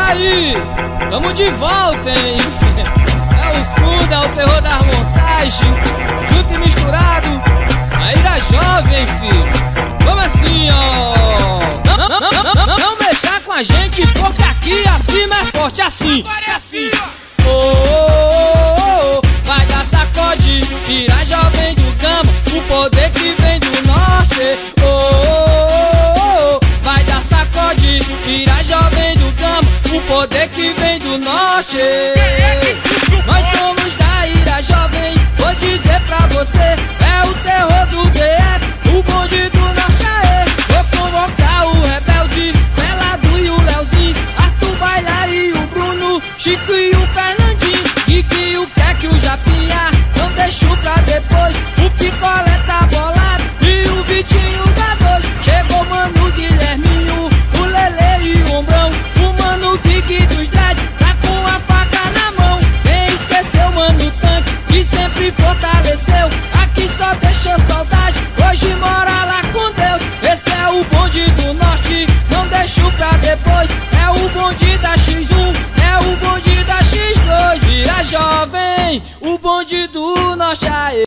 aí, tamo de volta, hein? É o Suda, é o terror das montagens, junto e misturado, a ira jovem, filho. Vamos assim, ó. Não mexer com a gente, porque aqui acima é forte assim. Agora é assim, ó. Vai dar sacode, ira jovem do Gama, o poder que vem do norte. Vai dar sacode, ira jovem do Gama, o poder que vem do norte. Nós somos da ira jovem, vou dizer pra você, é o terror do BF, o bonde do norte aê. Vou convocar o Rebelde, Pelado e o Leozinho, Arthur Bailar e o Bruno, Chico e o Fernandinho, e o que é que o Japinha, não deixo pra depois, o Picolé tá bolado e o Vitinho da dois. Chegou o Mano Guilherminho, o Lele e o Ombrão, o Mano Gig dos Dread, tá com a faca na mão. Sem esquecer o Mano Tanque, que sempre fortaleceu, aqui só deixou saudade, hoje mora lá com Deus. Esse é o bonde do norte, não deixo pra depois, é o bonde da X1, é o bonde da X2. Vira jovem, o bonde do norte aê.